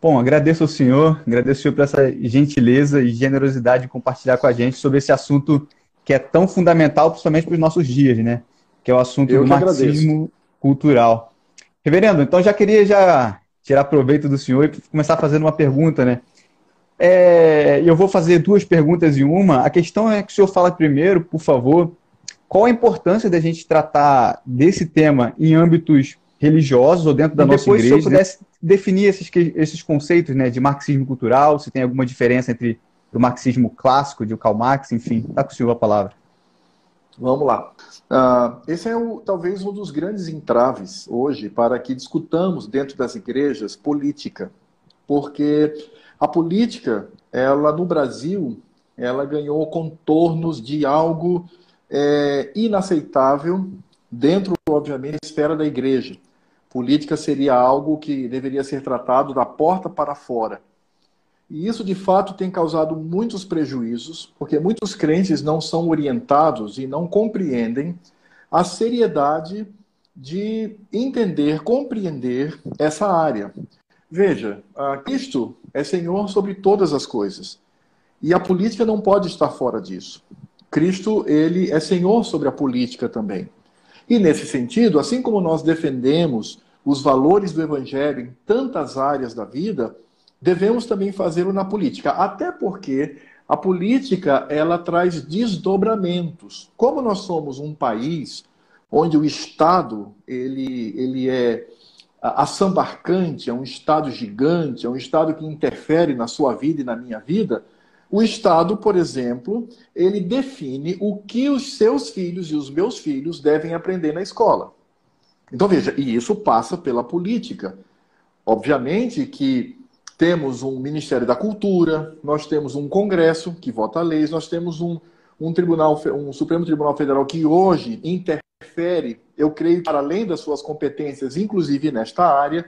Bom, agradeço ao senhor por essa gentileza e generosidade de compartilhar com a gente sobre esse assunto que é tão fundamental, principalmente para os nossos dias, né? Que é o assunto Eu do que agradeço. marxismo cultural. Reverendo, então já queria tirar proveito do senhor e começar fazendo uma pergunta, né? Eu vou fazer duas perguntas em uma. A questão é que o senhor fala primeiro, por favor, qual a importância da gente tratar desse tema em âmbitos religiosos ou dentro da E nossa depois, se eu igreja? pudesse, Definir esses conceitos, né, de marxismo cultural, se tem alguma diferença entre o marxismo clássico de Karl Marx, enfim, está com o senhor a palavra. vamos lá. Esse é talvez um dos grandes entraves hoje para que discutamos dentro das igrejas política, porque a política, ela no Brasil, ela ganhou contornos de algo inaceitável dentro, obviamente, da esfera da igreja. Política seria algo que deveria ser tratado da porta para fora. E isso, de fato, tem causado muitos prejuízos, porque muitos crentes não são orientados e não compreendem a seriedade de entender, compreender essa área. Veja, Cristo é Senhor sobre todas as coisas. E a política não pode estar fora disso. Cristo, ele é Senhor sobre a política também. E nesse sentido, assim como nós defendemos os valores do Evangelho em tantas áreas da vida, devemos também fazê-lo na política. Até porque a política, ela traz desdobramentos. Como nós somos um país onde o Estado, ele é assambarcante, é um Estado gigante, é um Estado que interfere na sua vida e na minha vida, o Estado, por exemplo, ele define o que os seus filhos e os meus filhos devem aprender na escola. Então veja, e isso passa pela política. Obviamente que temos um Ministério da Cultura, nós temos um Congresso que vota leis, nós temos um Supremo Tribunal Federal que hoje interfere, eu creio, para além das suas competências, inclusive nesta área.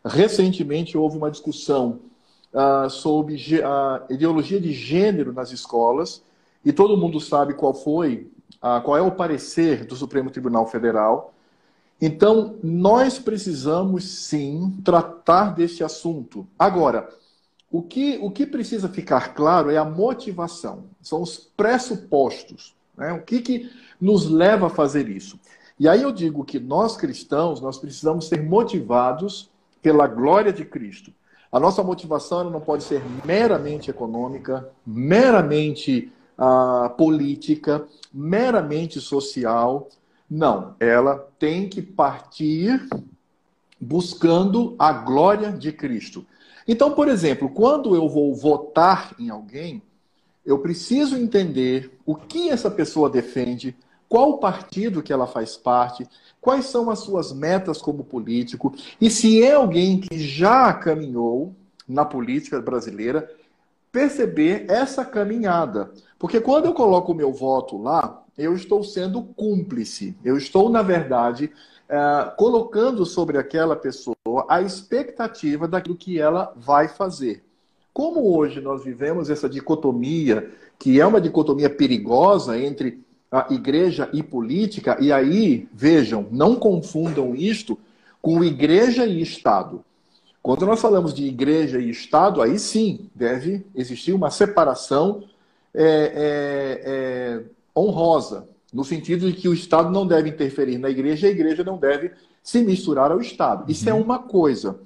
Recentemente houve uma discussão sobre a ideologia de gênero nas escolas, e todo mundo sabe qual é o parecer do Supremo Tribunal Federal. Então, nós precisamos sim tratar desse assunto. Agora, o que precisa ficar claro é a motivação, são os pressupostos, né? O que nos leva a fazer isso? E aí eu digo que nós cristãos, nós precisamos ser motivados pela glória de Cristo. A nossa motivação ela não pode ser meramente econômica, meramente política, meramente social. Não, ela tem que partir buscando a glória de Cristo. Então, por exemplo, quando eu vou votar em alguém, eu preciso entender o que essa pessoa defende, qual o partido que ela faz parte, quais são as suas metas como político, e se é alguém que já caminhou na política brasileira, perceber essa caminhada. Porque quando eu coloco o meu voto lá, eu estou sendo cúmplice. Eu estou, na verdade, colocando sobre aquela pessoa a expectativa daquilo que ela vai fazer. Como hoje nós vivemos essa dicotomia, que é uma dicotomia perigosa entre a igreja e política, e aí, vejam, não confundam isto com igreja e Estado. Quando nós falamos de igreja e Estado, aí sim deve existir uma separação honrosa, no sentido de que o Estado não deve interferir na igreja e a igreja não deve se misturar ao Estado. Isso é Uhum. uma coisa.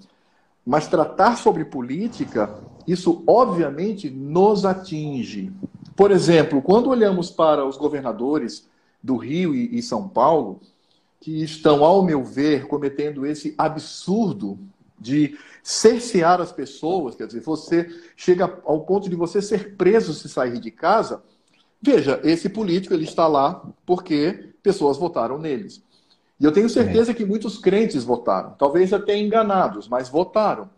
Mas tratar sobre política, isso obviamente nos atinge. Por exemplo, quando olhamos para os governadores do Rio e São Paulo, que estão, ao meu ver, cometendo esse absurdo de cercear as pessoas, quer dizer, você chega ao ponto de você ser preso se sair de casa. Veja, esse político ele está lá porque pessoas votaram neles. E eu tenho É. certeza que muitos crentes votaram, talvez até enganados, mas votaram.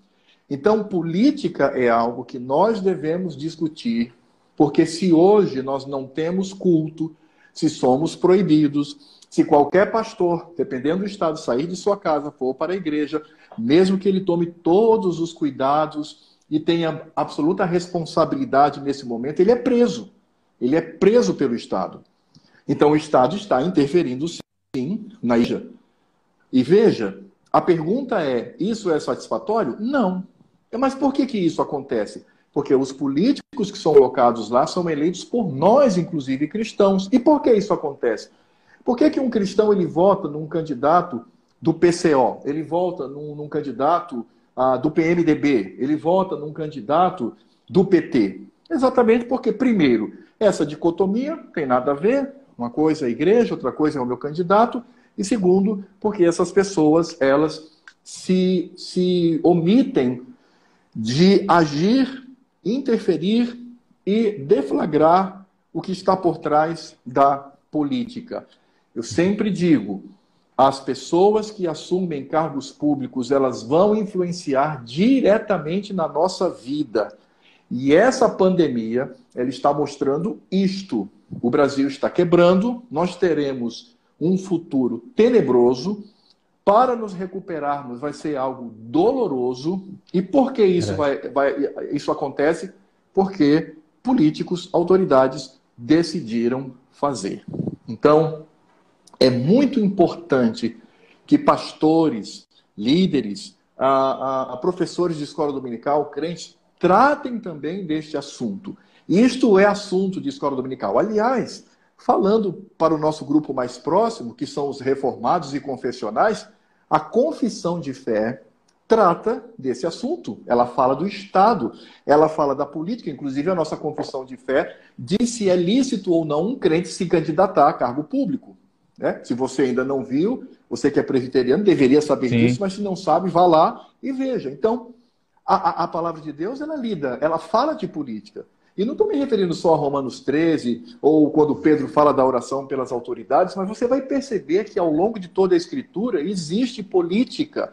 Então, política é algo que nós devemos discutir, porque se hoje nós não temos culto, se somos proibidos, se qualquer pastor, dependendo do estado, sair de sua casa, for para a igreja, mesmo que ele tome todos os cuidados e tenha absoluta responsabilidade nesse momento, ele é preso. Ele é preso pelo Estado. Então, o Estado está interferindo, sim, na igreja. E veja, a pergunta é: isso é satisfatório? Não. Mas por que isso acontece? Porque os políticos que são colocados lá são eleitos por nós, inclusive cristãos. E por que isso acontece? Por que um cristão ele vota num candidato do PCO? Ele vota num candidato do PMDB? Ele vota num candidato do PT? Exatamente porque, primeiro, essa dicotomia tem nada a ver. Uma coisa é a igreja, outra coisa é o meu candidato. E segundo, porque essas pessoas, elas se omitem de agir, interferir e deflagrar o que está por trás da política. Eu sempre digo, as pessoas que assumem cargos públicos, elas vão influenciar diretamente na nossa vida. E essa pandemia, ela está mostrando isto. O Brasil está quebrando, nós teremos um futuro tenebroso. Para nos recuperarmos vai ser algo doloroso. E por que isso, isso acontece? Porque políticos, autoridades decidiram fazer. Então, é muito importante que pastores, líderes, professores de escola dominical, crentes, tratem também deste assunto. Isto é assunto de escola dominical. Aliás, falando para o nosso grupo mais próximo, que são os reformados e confessionais, a confissão de fé trata desse assunto. Ela fala do Estado, ela fala da política, inclusive a nossa confissão de fé diz se é lícito ou não um crente se candidatar a cargo público. Né? Se você ainda não viu, você que é presbiteriano deveria saber disso, mas se não sabe, vá lá e veja. Então, a palavra de Deus, ela lida, ela fala de política. E não estou me referindo só a Romanos 13, ou quando Pedro fala da oração pelas autoridades, mas você vai perceber que ao longo de toda a Escritura existe política.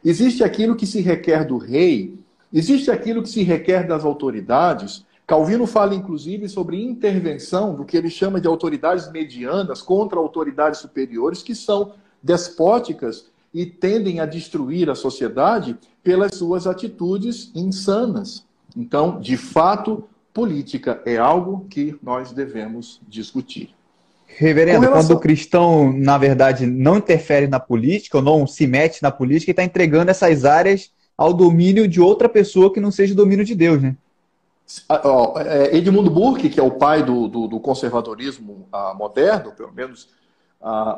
Existe aquilo que se requer do rei, existe aquilo que se requer das autoridades. Calvino fala, inclusive, sobre intervenção do que ele chama de autoridades medianas contra autoridades superiores, que são despóticas e tendem a destruir a sociedade pelas suas atitudes insanas. Então, de fato, política é algo que nós devemos discutir. Reverendo, quando o cristão, na verdade, não interfere na política, ou não se mete na política, ele está entregando essas áreas ao domínio de outra pessoa que não seja o domínio de Deus, né? Edmundo Burke, que é o pai do conservadorismo moderno, pelo menos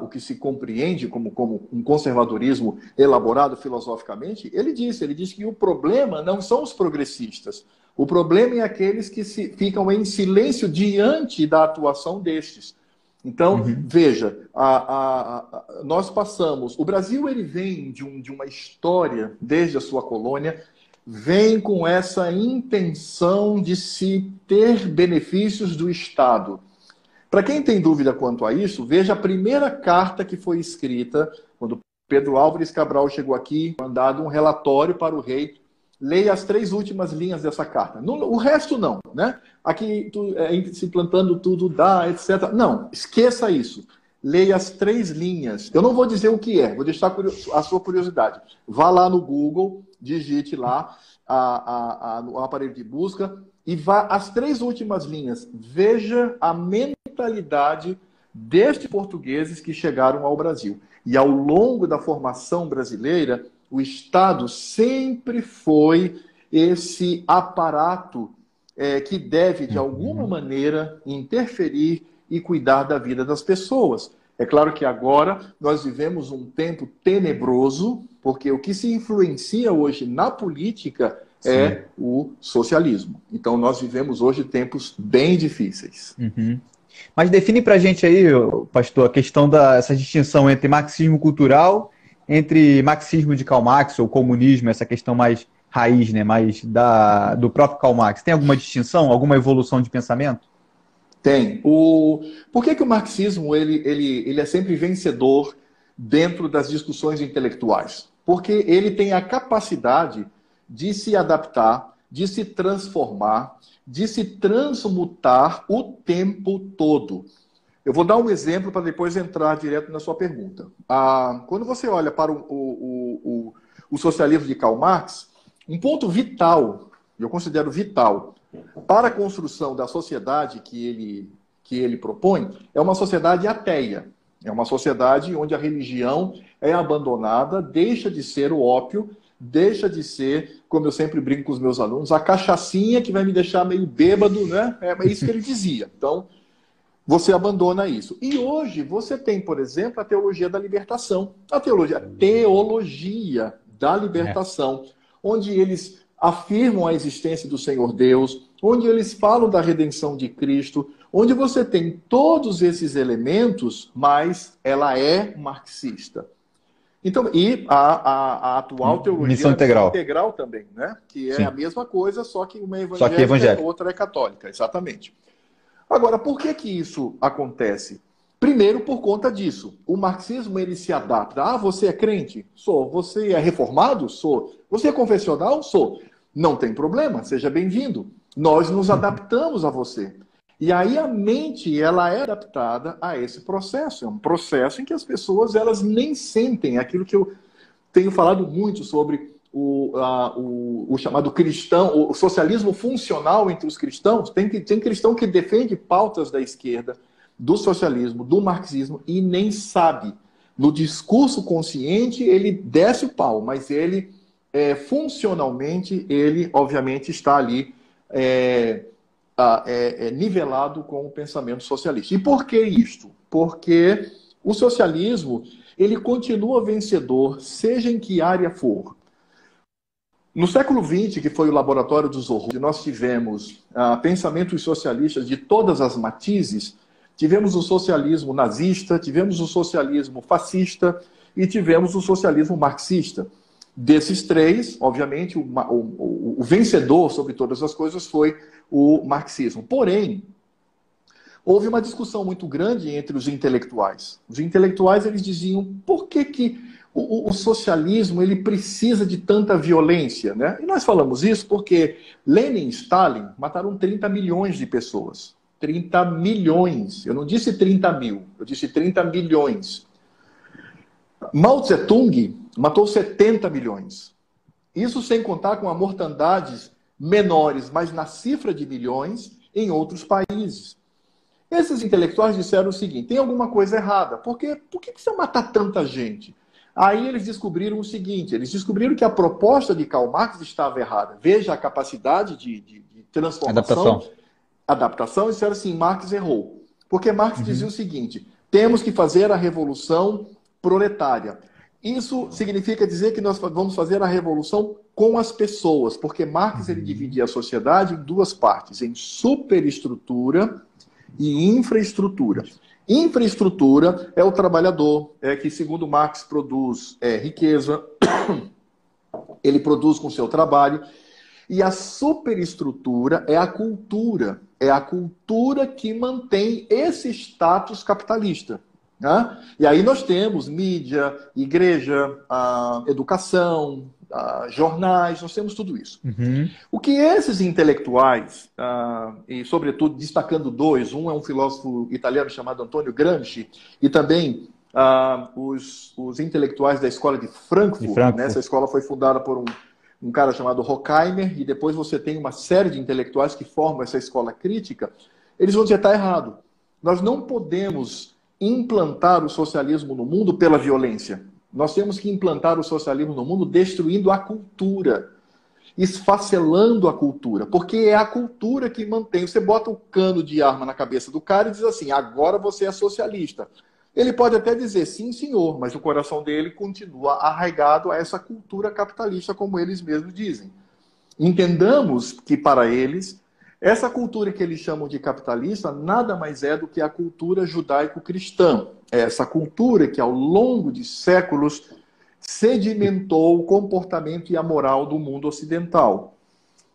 o que se compreende como um conservadorismo elaborado filosoficamente, ele diz que o problema não são os progressistas. O problema é aqueles que ficam em silêncio diante da atuação destes. Então, veja, nós passamos... O Brasil ele vem de uma história, desde a sua colônia, vem com essa intenção de se ter benefícios do Estado. Para quem tem dúvida quanto a isso, veja a primeira carta que foi escrita, quando Pedro Álvares Cabral chegou aqui, mandado um relatório para o rei. Leia as 3 últimas linhas dessa carta. O resto não, né? Aqui, se plantando tudo dá, etc. Não, esqueça isso. Leia as 3 linhas. Eu não vou dizer o que é, vou deixar a sua curiosidade. Vá lá no Google, digite lá no aparelho de busca e vá às 3 últimas linhas. Veja a mentalidade destes portugueses que chegaram ao Brasil. E ao longo da formação brasileira, o Estado sempre foi esse aparato que deve, de alguma maneira, interferir e cuidar da vida das pessoas. É claro que agora nós vivemos um tempo tenebroso, porque o que se influencia hoje na política é o socialismo. Então nós vivemos hoje tempos bem difíceis. Mas define pra gente aí, pastor, a questão dessa distinção entre marxismo cultural, entre marxismo de Karl Marx ou comunismo, essa questão mais raiz, né, mais do próprio Karl Marx. Tem alguma distinção, alguma evolução de pensamento? Tem. Por que o marxismo ele é sempre vencedor dentro das discussões intelectuais? Porque ele tem a capacidade de se adaptar, de se transformar, de se transmutar o tempo todo. Eu vou dar um exemplo para depois entrar direto na sua pergunta. Quando você olha para o socialismo de Karl Marx, um ponto vital, eu considero vital, para a construção da sociedade que ele propõe, é uma sociedade ateia. É uma sociedade onde a religião é abandonada, deixa de ser o ópio, deixa de ser, como eu sempre brinco com os meus alunos, a cachaçinha que vai me deixar meio bêbado, né? É isso que ele dizia. Então, você abandona isso. E hoje você tem, por exemplo, a teologia da libertação. A teologia da libertação, onde eles afirmam a existência do Senhor Deus, onde eles falam da redenção de Cristo, onde você tem todos esses elementos, mas ela é marxista. Então, e a atual teologia Missão integral. integral também, né? Que é Sim. a mesma coisa, só que uma é Só que evangélica, outra é católica, exatamente. Agora, por que que isso acontece? Primeiro, por conta disso. O marxismo, ele se adapta. Ah, você é crente? Sou. Você é reformado? Sou. Você é confessional? Sou. Não tem problema, seja bem-vindo. Nós nos adaptamos a você. E aí a mente, ela é adaptada a esse processo. É um processo em que as pessoas, elas nem sentem aquilo que eu tenho falado muito sobre o chamado cristão, o socialismo funcional entre os cristãos. Tem cristão que defende pautas da esquerda, do socialismo, do marxismo, e nem sabe. No discurso consciente, ele desce o pau, mas ele, funcionalmente, ele, obviamente, está ali nivelado com o pensamento socialista. E por que isto? Porque o socialismo, ele continua vencedor, seja em que área for. No século XX, que foi o laboratório dos horrores, nós tivemos pensamentos socialistas de todas as matizes. Tivemos o socialismo nazista, tivemos o socialismo fascista e tivemos o socialismo marxista. Desses três, obviamente, o vencedor sobre todas as coisas foi o marxismo. Porém, houve uma discussão muito grande entre os intelectuais. Os intelectuais, eles diziam, por que o socialismo, ele precisa de tanta violência, né? E nós falamos isso porque Lenin e Stalin mataram 30 milhões de pessoas. 30 milhões. Eu não disse 30 mil, eu disse 30 milhões. Mao Tse-tung matou 70 milhões. Isso sem contar com a mortandades menores, mas na cifra de milhões em outros países. Esses intelectuais disseram o seguinte, tem alguma coisa errada. Por que precisa matar tanta gente? Aí eles descobriram o seguinte, eles descobriram que a proposta de Karl Marx estava errada. Veja a capacidade de transformação, adaptação, e disseram assim, Marx errou. Porque Marx dizia o seguinte, temos que fazer a revolução proletária. Isso significa dizer que nós vamos fazer a revolução com as pessoas, porque Marx ele dividia a sociedade em duas partes, em superestrutura e infraestrutura. Infraestrutura é o trabalhador, que, segundo Marx, produz riqueza, ele produz com o seu trabalho. E a superestrutura é a cultura. É a cultura que mantém esse status capitalista. Né? E aí nós temos mídia, igreja, educação, jornais, nós temos tudo isso. O que esses intelectuais, e sobretudo destacando dois, um é um filósofo italiano chamado Antonio Gramsci, e também os intelectuais da escola de Frankfurt. Né? Essa escola foi fundada por um cara chamado Horkheimer, e depois você tem uma série de intelectuais que formam essa escola crítica. Eles vão dizer, está errado. Nós não podemos implantar o socialismo no mundo pela violência. Nós temos que implantar o socialismo no mundo destruindo a cultura, esfacelando a cultura, porque é a cultura que mantém. Você bota o cano de arma na cabeça do cara e diz assim, agora você é socialista. Ele pode até dizer, sim, senhor, mas o coração dele continua arraigado a essa cultura capitalista, como eles mesmos dizem. Entendamos que, para eles, essa cultura que eles chamam de capitalista nada mais é do que a cultura judaico-cristã. É essa cultura que, ao longo de séculos, sedimentou o comportamento e a moral do mundo ocidental.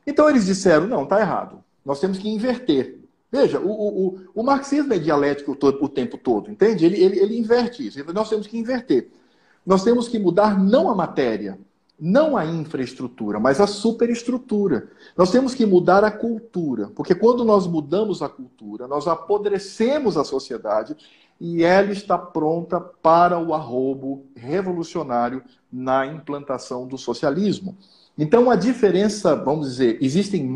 Então eles disseram, não, está errado. Nós temos que inverter. Veja, o marxismo é dialético o tempo todo, entende? Ele inverte isso. Nós temos que inverter. Nós temos que mudar não a matéria, não a infraestrutura, mas a superestrutura. Nós temos que mudar a cultura, porque quando nós mudamos a cultura, nós apodrecemos a sociedade e ela está pronta para o arrobo revolucionário na implantação do socialismo. Então a diferença, vamos dizer, existem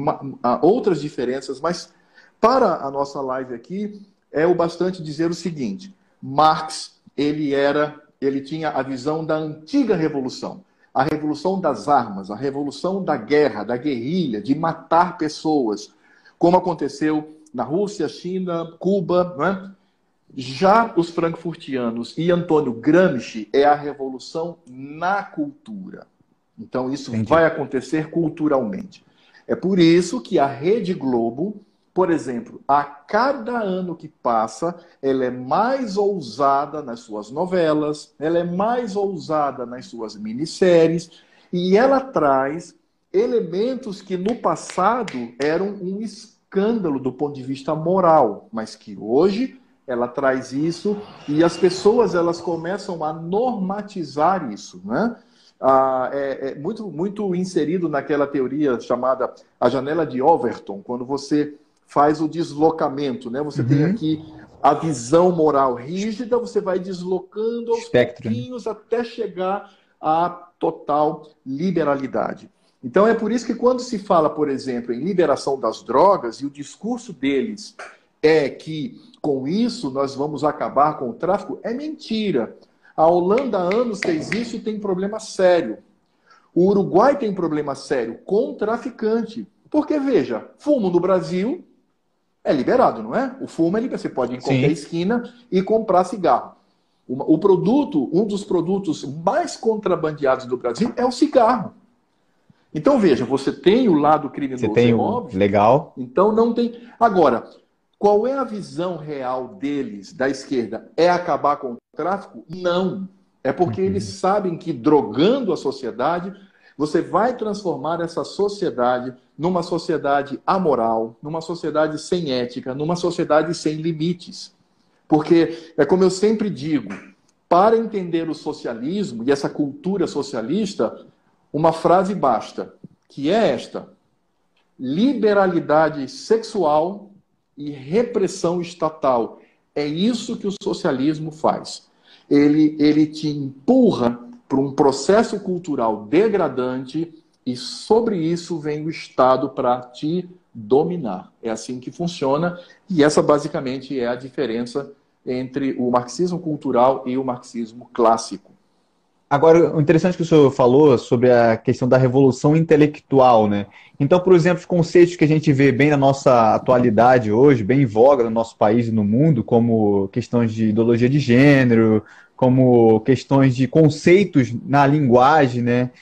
outras diferenças, mas para a nossa live aqui é o bastante dizer o seguinte, Marx, ele tinha a visão da antiga revolução. a revolução das armas, a revolução da guerra, da guerrilha, de matar pessoas, como aconteceu na Rússia, China, Cuba, não é? Já os frankfurtianos e Antônio Gramsci é a revolução na cultura. Então isso Entendi. vai acontecer culturalmente. É por isso que a Rede Globo, por exemplo, a cada ano que passa, ela é mais ousada nas suas novelas, ela é mais ousada nas suas minisséries, e ela traz elementos que no passado eram um escândalo do ponto de vista moral, mas que hoje ela traz isso e as pessoas elas começam a normatizar isso, né? É muito inserido naquela teoria chamada a janela de Overton, quando você faz o deslocamento, né? Você tem aqui a visão moral rígida, você vai deslocando aos Espectro, né? pouquinhos até chegar à total liberalidade. Então é por isso que quando se fala, por exemplo, em liberação das drogas, e o discurso deles é que com isso nós vamos acabar com o tráfico, é mentira. A Holanda há anos fez isso e tem problema sério. O Uruguai tem problema sério com o traficante. Porque, veja, fumo no Brasil é liberado, não é? O fumo é liberado. Você pode ir em qualquer esquina e comprar cigarro. O produto, um dos produtos mais contrabandeados do Brasil é o cigarro. Então, veja, você tem o lado criminoso, Você tem é o óbvio. legal. Então, não tem... Agora, qual é a visão real deles, da esquerda? É acabar com o tráfico? Não. É porque eles sabem que drogando a sociedade, você vai transformar essa sociedade numa sociedade amoral, numa sociedade sem ética, numa sociedade sem limites. Porque, é como eu sempre digo, para entender o socialismo e essa cultura socialista, uma frase basta, que é esta: liberalidade sexual e repressão estatal. É isso que o socialismo faz. Ele te empurra para um processo cultural degradante e sobre isso vem o Estado para te dominar. É assim que funciona e essa basicamente é a diferença entre o marxismo cultural e o marxismo clássico. Agora, o interessante que o senhor falou sobre a questão da revolução intelectual, né? Então, por exemplo, os conceitos que a gente vê bem na nossa atualidade hoje, bem em voga no nosso país e no mundo, como questões de ideologia de gênero, como questões de conceitos na linguagem, né?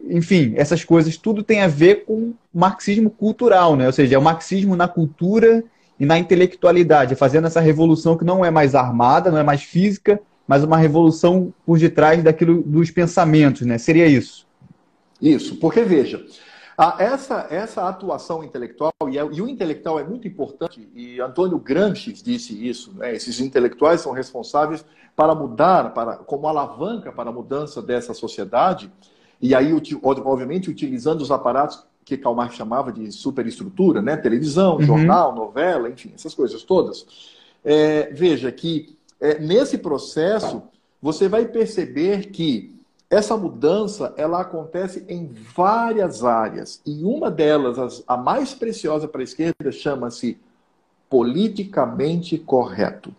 Enfim, essas coisas tudo tem a ver com marxismo cultural, né? Ou seja, é o marxismo na cultura e na intelectualidade, fazendo essa revolução que não é mais armada, não é mais física, mas uma revolução por detrás daquilo dos pensamentos, né? Seria isso. Isso, porque veja, essa atuação intelectual, e o intelectual é muito importante, e Antônio Gramsci disse isso, né? Esses intelectuais são responsáveis para mudar, como alavanca para a mudança dessa sociedade, e aí, obviamente, utilizando os aparatos que Karl Marx chamava de superestrutura, né? Televisão, jornal, novela, enfim, essas coisas todas. Veja que nesse processo, você vai perceber que essa mudança ela acontece em várias áreas. E uma delas, a mais preciosa para a esquerda, chama-se politicamente correto.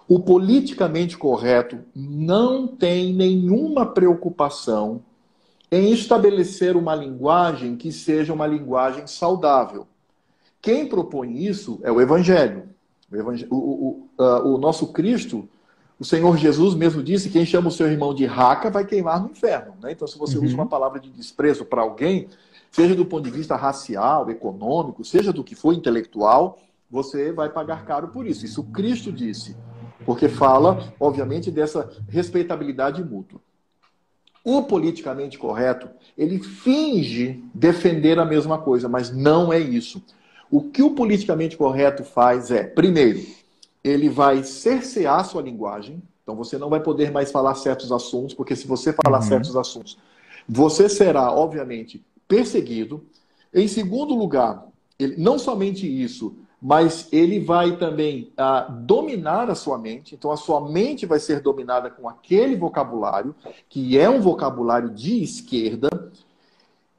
O politicamente correto não tem nenhuma preocupação em estabelecer uma linguagem que seja uma linguagem saudável. Quem propõe isso é o Evangelho. O nosso Cristo, o Senhor Jesus mesmo disse: quem chama o seu irmão de raca vai queimar no inferno. Né? Então, se você usa uma palavra de desprezo para alguém, seja do ponto de vista racial, econômico, seja do que for intelectual, você vai pagar caro por isso. Isso Cristo disse, porque fala, obviamente, dessa respeitabilidade mútua. O politicamente correto, ele finge defender a mesma coisa, mas não é isso. O que o politicamente correto faz é, primeiro, ele vai cercear sua linguagem, então você não vai poder mais falar certos assuntos, porque se você falar certos assuntos, você será, obviamente, perseguido. Em segundo lugar, não somente isso, mas ele vai também dominar a sua mente, então a sua mente vai ser dominada com aquele vocabulário, que é um vocabulário de esquerda.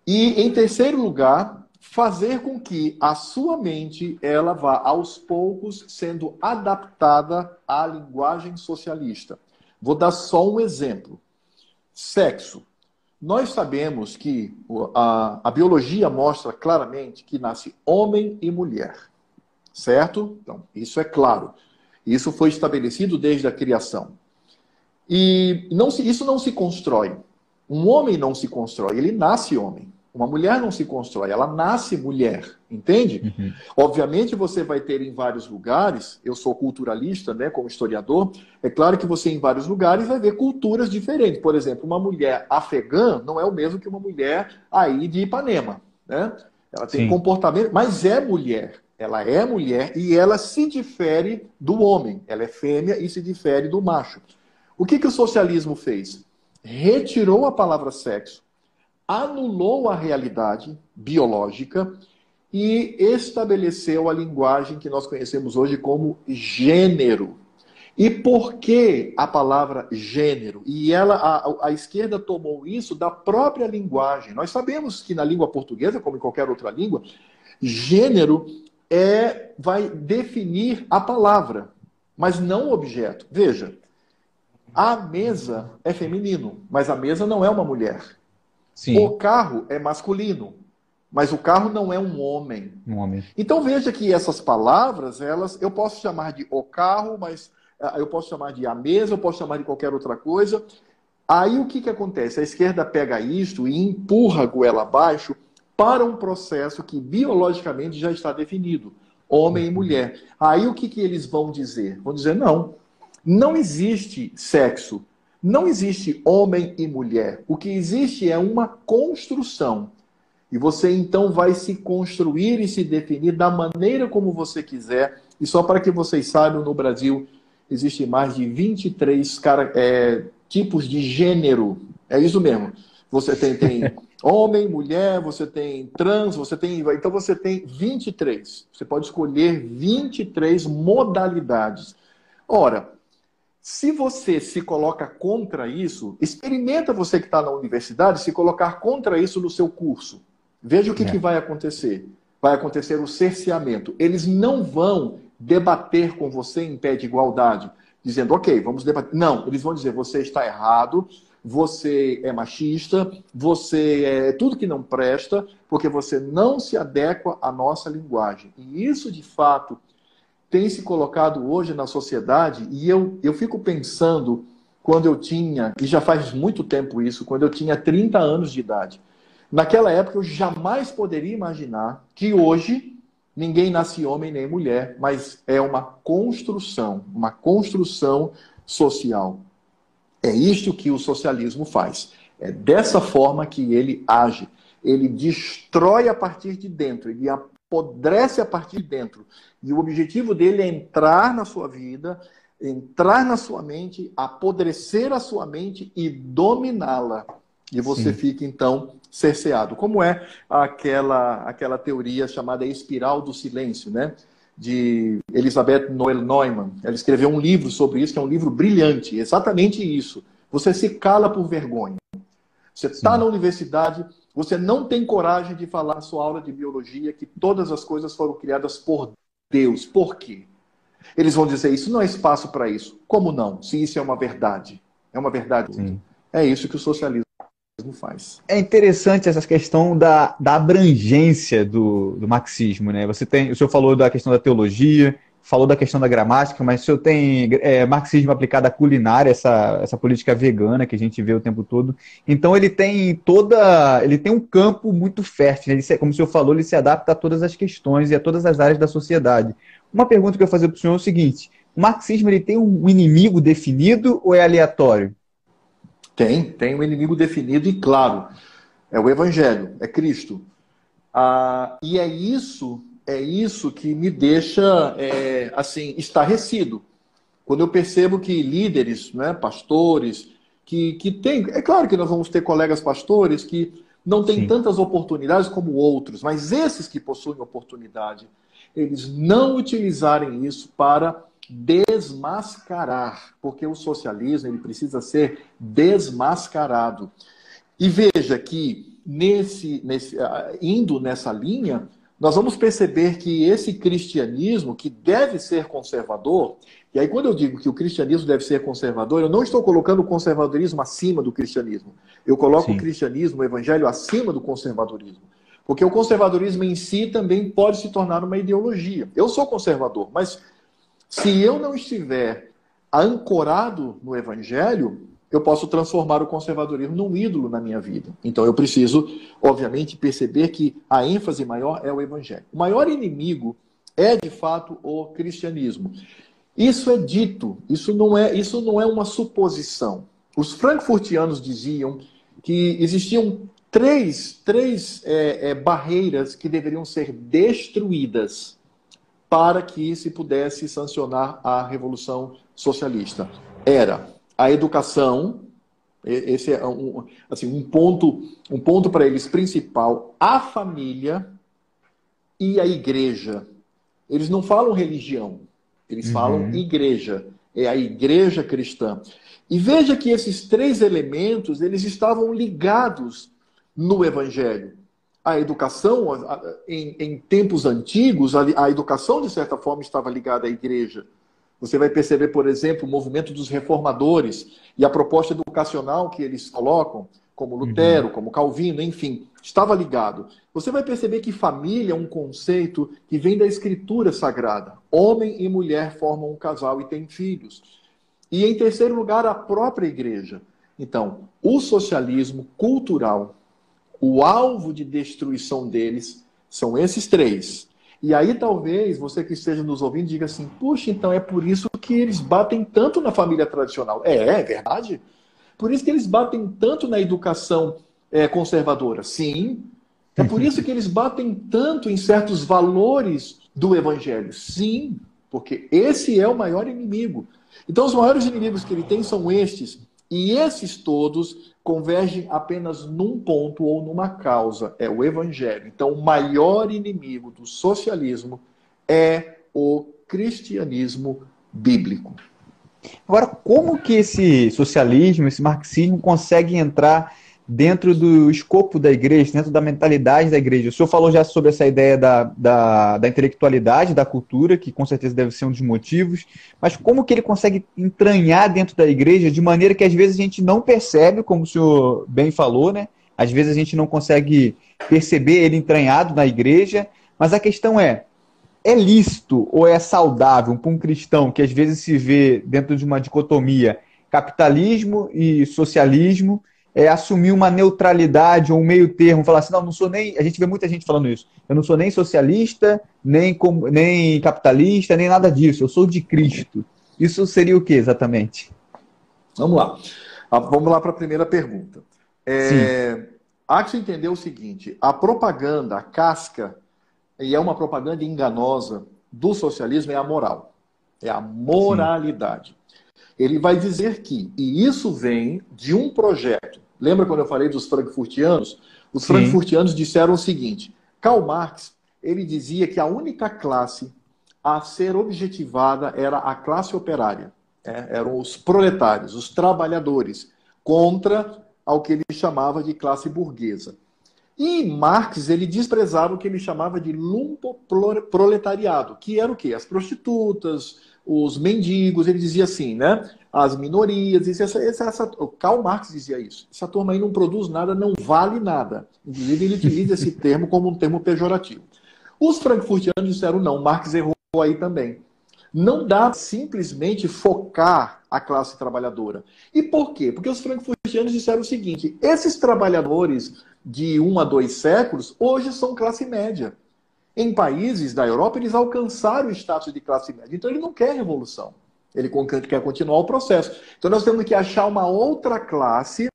E, em terceiro lugar, fazer com que a sua mente ela vá aos poucos sendo adaptada à linguagem socialista. Vou dar só um exemplo. Sexo. Nós sabemos que a biologia mostra claramente que nasce homem e mulher, certo? Então, isso é claro. Isso foi estabelecido desde a criação. E isso não se constrói. Um homem não se constrói, ele nasce homem. Uma mulher não se constrói, ela nasce mulher, entende? Uhum. Obviamente você vai ter em vários lugares, eu sou culturalista, né, como historiador, é claro que você em vários lugares vai ver culturas diferentes. Por exemplo, uma mulher afegã não é o mesmo que uma mulher aí de Ipanema, né? Ela tem Sim. comportamento, mas é mulher. Ela é mulher e ela se difere do homem. Ela é fêmea e se difere do macho. O que o socialismo fez? Retirou a palavra sexo, anulou a realidade biológica e estabeleceu a linguagem que nós conhecemos hoje como gênero. E por que a palavra gênero? E a esquerda tomou isso da própria linguagem. Nós sabemos que na língua portuguesa, como em qualquer outra língua, gênero vai definir a palavra, mas não o objeto. Veja, a mesa é feminino, mas a mesa não é uma mulher. O Sim. carro é masculino, mas o carro não é um homem. Um homem. Então veja que essas palavras, eu posso chamar de o carro, mas eu posso chamar de a mesa, eu posso chamar de qualquer outra coisa. Aí o que acontece? A esquerda pega isto e empurra a goela abaixo para um processo que biologicamente já está definido, homem e mulher. Aí o que eles vão dizer? Vão dizer, não existe sexo, não existe homem e mulher. O que existe é uma construção. E você então vai se construir e se definir da maneira como você quiser. E só para que vocês saibam, no Brasil existem mais de 23 tipos de gênero. É isso mesmo. Você tem homem, mulher, você tem trans, então você tem 23. Você pode escolher 23 modalidades. Ora, se você se coloca contra isso, experimenta você que está na universidade se colocar contra isso no seu curso. Veja o que vai acontecer. Vai acontecer o cerceamento. Eles não vão debater com você em pé de igualdade, dizendo, ok, vamos debater. Não, eles vão dizer, você está errado, você é machista, você é tudo que não presta, porque você não se adequa à nossa linguagem. E isso, de fato, tem se colocado hoje na sociedade, e eu fico pensando, quando eu tinha, e já faz muito tempo isso, quando eu tinha 30 anos de idade. Naquela época eu jamais poderia imaginar que hoje ninguém nasce homem nem mulher, mas é uma construção social. É isto que o socialismo faz. É dessa forma que ele age. Ele destrói a partir de dentro, ele apodrece a partir de dentro. E o objetivo dele é entrar na sua vida, entrar na sua mente, apodrecer a sua mente e dominá-la. E você fica, então, cerceado. Como é aquela teoria chamada espiral do silêncio, né? De Elizabeth Noel Neumann. Ela escreveu um livro sobre isso, que é um livro brilhante. Exatamente isso. Você se cala por vergonha. Você está na universidade, você não tem coragem de falar na sua aula de biologia que todas as coisas foram criadas por Deus. Por quê? Eles vão dizer, isso não é espaço para isso. Como não? Se isso é uma verdade. É uma verdade. Sim. É isso que o socialismo faz. É interessante essa questão da abrangência do marxismo, né? O senhor falou da questão da teologia, falou da questão da gramática, mas o senhor tem marxismo aplicado à culinária, essa política vegana que a gente vê o tempo todo. Então ele tem um campo muito fértil, né? Como o senhor falou, ele se adapta a todas as questões e a todas as áreas da sociedade. Uma pergunta que eu vou fazer para o senhor é o seguinte: o marxismo ele tem um inimigo definido ou é aleatório? Tem um inimigo definido e claro. É o Evangelho, é Cristo. E é isso que me deixa assim, estarrecido. Quando eu percebo que líderes, né, pastores, que tem. É claro que nós vamos ter colegas pastores que não têm tantas oportunidades como outros, mas esses que possuem oportunidade, eles não utilizarem isso para desmascarar, porque o socialismo ele precisa ser desmascarado. E veja que indo nessa linha, nós vamos perceber que esse cristianismo, que deve ser conservador, E aí, quando eu digo que o cristianismo deve ser conservador, eu não estou colocando o conservadorismo acima do cristianismo. Eu coloco o Sim. cristianismo, o evangelho, acima do conservadorismo. Porque o conservadorismo em si também pode se tornar uma ideologia. Eu sou conservador, mas se eu não estiver ancorado no evangelho, eu posso transformar o conservadorismo num ídolo na minha vida. Então eu preciso, obviamente, perceber que a ênfase maior é o evangelho. O maior inimigo é, de fato, o cristianismo. Isso é dito, isso não é uma suposição. Os frankfurtianos diziam que existiam três barreiras que deveriam ser destruídas para que se pudesse sancionar a Revolução Socialista. Era a educação, esse é um ponto para eles principal, a família e a igreja. Eles não falam religião, eles falam Uhum. igreja. É a igreja cristã. E veja que esses três elementos, eles estavam ligados no Evangelho. A educação, em tempos antigos, a educação, de certa forma, estava ligada à igreja. Você vai perceber, por exemplo, o movimento dos reformadores e a proposta educacional que eles colocam, como Uhum. Lutero, como Calvino, enfim, estava ligado. Você vai perceber que família é um conceito que vem da Escritura Sagrada. Homem e mulher formam um casal e têm filhos. E, em terceiro lugar, a própria igreja. Então, o socialismo cultural, o alvo de destruição deles são esses três. E aí talvez você que esteja nos ouvindo diga assim, puxa, então é por isso que eles batem tanto na família tradicional. É verdade? Por isso que eles batem tanto na educação conservadora. Sim. É por isso que eles batem tanto em certos valores do evangelho. Sim, porque esse é o maior inimigo. Então os maiores inimigos que ele tem são estes. E esses todos convergem apenas num ponto ou numa causa, é o evangelho. Então, o maior inimigo do socialismo é o cristianismo bíblico. Agora, como que esse socialismo, esse marxismo consegue entrar dentro do escopo da igreja, dentro da mentalidade da igreja? O senhor falou já sobre essa ideia da intelectualidade, da cultura, que com certeza deve ser um dos motivos, mas como que ele consegue entranhar dentro da igreja de maneira que às vezes a gente não percebe, como o senhor bem falou, né? Às vezes a gente não consegue perceber ele entranhado na igreja, mas a questão é lícito ou é saudável para um cristão que às vezes se vê dentro de uma dicotomia capitalismo e socialismo, assumir uma neutralidade ou um meio termo, falar assim, não, não sou nem... A gente vê muita gente falando isso. Eu não sou nem socialista, nem capitalista, nem nada disso. Eu sou de Cristo. Isso seria o que exatamente? Vamos lá. Vamos lá para a primeira pergunta. Sim, Há que se entender o seguinte, a propaganda, a casca, e é uma propaganda enganosa do socialismo, é a moral. É a sim, moralidade. Ele vai dizer que, e isso vem de um projeto. Lembra quando eu falei dos frankfurtianos? Os sim, frankfurtianos disseram o seguinte: Karl Marx, ele dizia que a única classe a ser objetivada era a classe operária. Eram os proletários, os trabalhadores, contra ao que ele chamava de classe burguesa. E Marx, ele desprezava o que ele chamava de lumpoproletariado, que era o quê? As prostitutas, os mendigos, ele dizia assim, né? As minorias, o Karl Marx dizia isso. Essa turma aí não produz nada, não vale nada. Inclusive, ele utiliza esse termo como um termo pejorativo. Os frankfurtianos disseram, não, Marx errou aí também. Não dá simplesmente focar a classe trabalhadora. E por quê? Porque os frankfurtianos disseram o seguinte, esses trabalhadores de 1 a 2 séculos, hoje são classe média. Em países da Europa, eles alcançaram o status de classe média. Então, ele não quer revolução. Ele quer continuar o processo. Então, nós temos que achar uma outra classe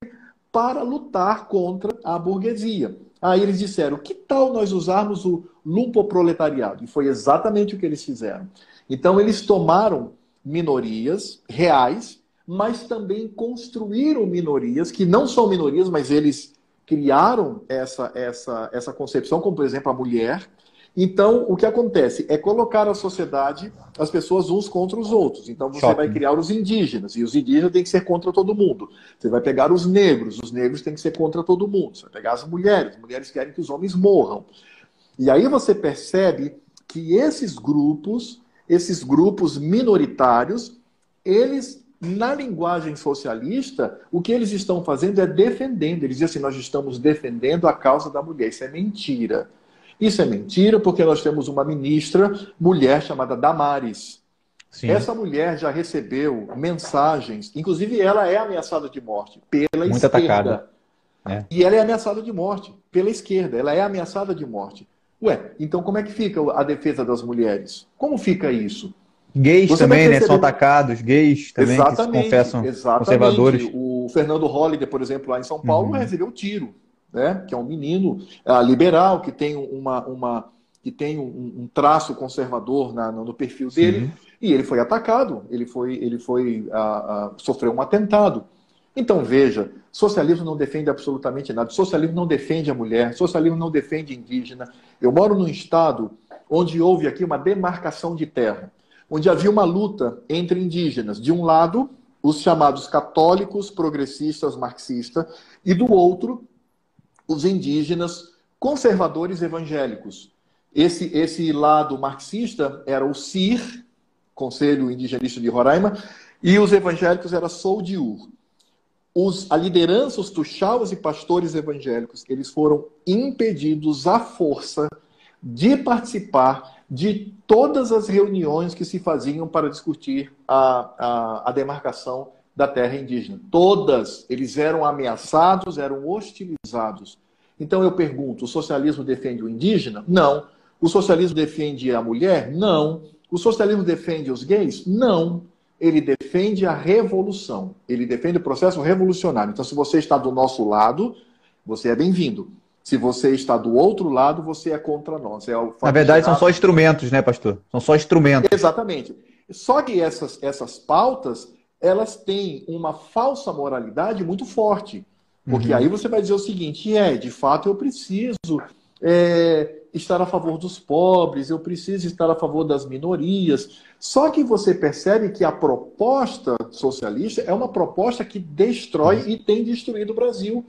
para lutar contra a burguesia. Aí eles disseram, que tal nós usarmos o lumpoproletariado? E foi exatamente o que eles fizeram. Então, eles tomaram minorias reais, mas também construíram minorias, que não são minorias, mas eles criaram essa concepção, como, por exemplo, a mulher. Então, o que acontece é colocar a sociedade, as pessoas uns contra os outros. Então, você vai choque. criar os indígenas, e os indígenas têm que ser contra todo mundo. Você vai pegar os negros têm que ser contra todo mundo. Você vai pegar as mulheres querem que os homens morram. E aí você percebe que esses grupos, esses grupos minoritários, eles, na linguagem socialista, o que eles estão fazendo é defendendo. Eles dizem assim, nós estamos defendendo a causa da mulher. Isso é mentira. Isso é mentira porque nós temos uma ministra, mulher, chamada Damares. Sim. Essa mulher já recebeu mensagens, inclusive ela é ameaçada de morte pela Muito esquerda. atacada. E ela é ameaçada de morte pela esquerda. Ela é ameaçada de morte. Ué, então como é que fica a defesa das mulheres? Como fica isso? Gays Você também, vai né? São perceber... atacados, gays também, que se confessam conservadores. O Fernando Holliday, por exemplo, lá em São Paulo, Uhum. recebeu tiro, né? Que é um menino liberal, que tem um traço conservador no perfil dele, e ele foi atacado, sofreu um atentado. Então, veja, socialismo não defende absolutamente nada. Socialismo não defende a mulher, socialismo não defende indígena. Eu moro num estado onde houve aqui uma demarcação de terra, onde havia uma luta entre indígenas. De um lado, os chamados católicos, progressistas, marxistas, e do outro, os indígenas conservadores evangélicos. Esse lado marxista era o CIR, Conselho Indigenista de Roraima, e os evangélicos era SOUDIUR. A liderança, os tuxaus e pastores evangélicos, eles foram impedidos à força de participar de todas as reuniões que se faziam para discutir a demarcação da terra indígena. Todas. Eles eram ameaçados, eram hostilizados. Então eu pergunto, o socialismo defende o indígena? Não. O socialismo defende a mulher? Não. O socialismo defende os gays? Não. Ele defende a revolução. Ele defende o processo revolucionário. Então, se você está do nosso lado, você é bem-vindo. Se você está do outro lado, você é contra nós. Na verdade, são só instrumentos, né, pastor? São só instrumentos. Exatamente. Só que essas pautas, elas têm uma falsa moralidade muito forte. Porque aí você vai dizer o seguinte, de fato eu preciso estar a favor dos pobres, eu preciso estar a favor das minorias. Só que você percebe que a proposta socialista é uma proposta que destrói e tem destruído o Brasil.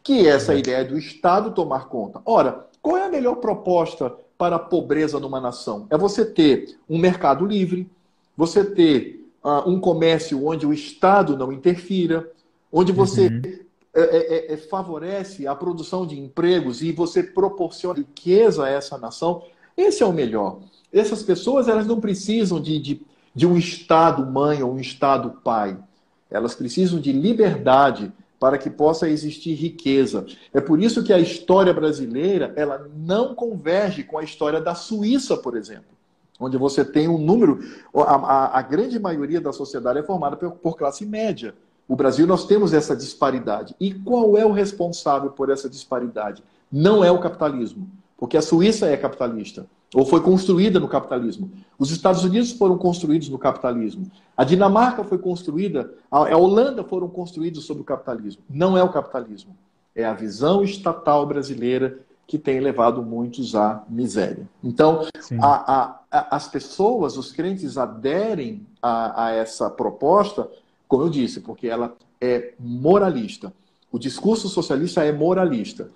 Que é essa ideia do Estado tomar conta. Ora, qual é a melhor proposta para a pobreza numa nação? É você ter um mercado livre, você ter um comércio onde o Estado não interfira, onde você favorece a produção de empregos e você proporciona riqueza a essa nação. Esse é o melhor. Essas pessoas, elas não precisam de um Estado mãe ou um Estado pai. Elas precisam de liberdade para que possa existir riqueza. É por isso que a história brasileira, ela não converge com a história da Suíça, por exemplo, onde você tem um número... A grande maioria da sociedade é formada por classe média. O Brasil, nós temos essa disparidade. E qual é o responsável por essa disparidade? Não é o capitalismo, porque a Suíça é capitalista, ou foi construída no capitalismo. Os Estados Unidos foram construídos no capitalismo. A Dinamarca foi construída, a Holanda foram construídos sobre o capitalismo. Não é o capitalismo. É a visão estatal brasileira que tem levado muitos à miséria. Então, as pessoas, os crentes, aderem a essa proposta, como eu disse, porque ela é moralista. O discurso socialista é moralista.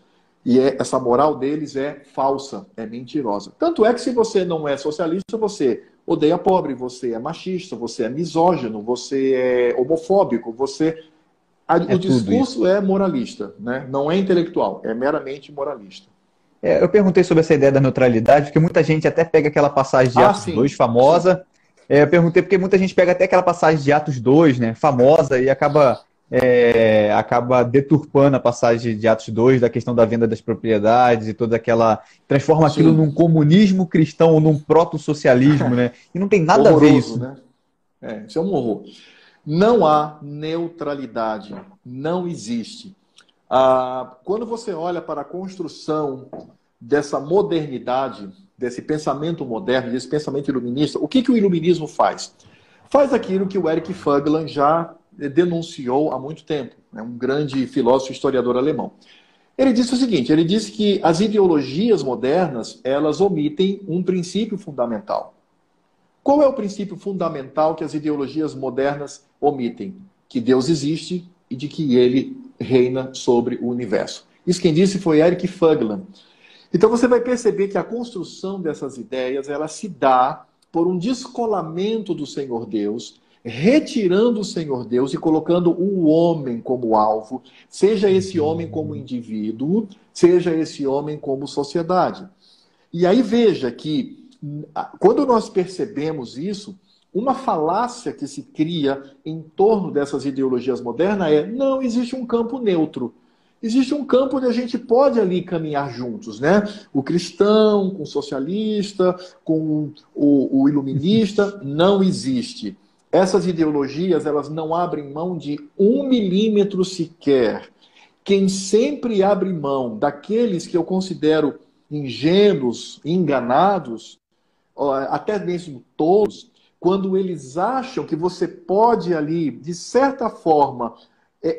E essa moral deles é falsa, é mentirosa. Tanto é que se você não é socialista, você odeia pobre, você é machista, você é misógino, você é homofóbico, o discurso é moralista, né? Não é intelectual, é meramente moralista. Eu perguntei sobre essa ideia da neutralidade, porque muita gente até pega aquela passagem de Atos 2 famosa. Eu perguntei porque muita gente pega até aquela passagem de Atos 2, né, famosa, e acaba deturpando a passagem de Atos 2, da questão da venda das propriedades e toda aquela... Transforma aquilo num comunismo cristão ou num proto-socialismo, né? E não tem nada a ver isso. Né? Isso é um horror. Não há neutralidade. Não existe. Quando você olha para a construção dessa modernidade, desse pensamento moderno, desse pensamento iluminista, o que o iluminismo faz? Faz aquilo que o Eric Voegelin já denunciou há muito tempo, né? Um grande filósofo e historiador alemão. Ele disse o seguinte, ele disse que as ideologias modernas, elas omitem um princípio fundamental. Qual é o princípio fundamental que as ideologias modernas omitem? Que Deus existe e de que ele reina sobre o universo. Isso quem disse foi Eric Voegelin. Então você vai perceber que a construção dessas ideias, ela se dá por um descolamento do Senhor Deus, retirando o Senhor Deus e colocando o homem como alvo, seja esse homem como indivíduo, seja esse homem como sociedade. E aí veja que, quando nós percebemos isso, uma falácia que se cria em torno dessas ideologias modernas é: não existe um campo neutro. Existe um campo onde a gente pode ali caminhar juntos, né? O cristão com o socialista, com o iluminista, não existe. Essas ideologias, elas não abrem mão de 1 milímetro sequer. Quem sempre abre mão daqueles que eu considero ingênuos, enganados, até mesmo tolos, quando eles acham que você pode ali, de certa forma,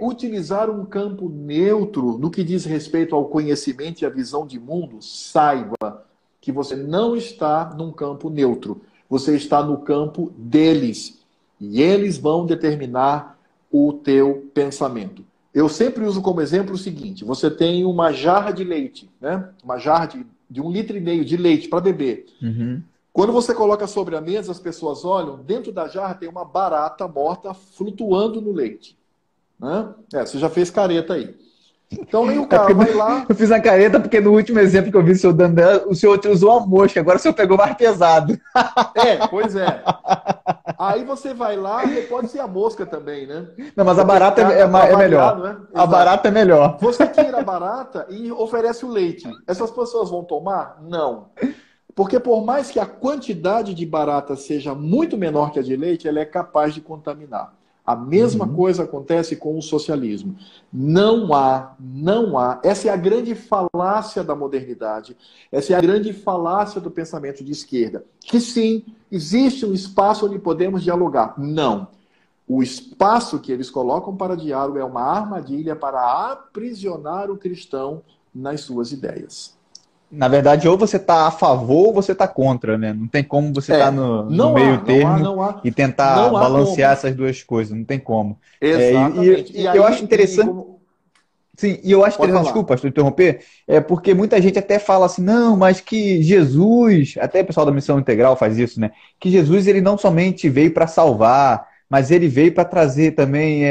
utilizar um campo neutro no que diz respeito ao conhecimento e à visão de mundo, saiba que você não está num campo neutro. Você está no campo deles. E eles vão determinar o teu pensamento. Eu sempre uso como exemplo o seguinte: você tem uma jarra de leite, né? Uma jarra de 1,5 litro de leite para beber. Uhum. Quando você coloca sobre a mesa, as pessoas olham, dentro da jarra tem uma barata morta flutuando no leite. Né? Você já fez careta aí. Então nem o cara vai lá... Eu fiz a careta porque no último exemplo que eu vi o senhor dando, o senhor usou a mosca, agora o senhor pegou mais pesado. Pois é. Aí você vai lá, pode ser a mosca também, né? Não, mas a barata é melhor. Né? A barata é melhor. Você tira a barata e oferece o leite. Essas pessoas vão tomar? Não. Porque por mais que a quantidade de barata seja muito menor que a de leite, ela é capaz de contaminar. A mesma coisa acontece com o socialismo. Não há. Essa é a grande falácia da modernidade. Essa é a grande falácia do pensamento de esquerda. Que sim, existe um espaço onde podemos dialogar. Não. O espaço que eles colocam para diálogo é uma armadilha para aprisionar o cristão nas suas ideias. Na verdade, ou você está a favor ou você está contra, né? Não tem como você estar no meio termo e tentar balancear essas duas coisas. Não tem como. Exatamente. E eu acho interessante... Sim, e eu acho interessante, desculpa, pastor, interromper, porque muita gente até fala assim: não, mas que Jesus, até o pessoal da Missão Integral faz isso, né? Que Jesus, ele não somente veio para salvar, mas ele veio para trazer também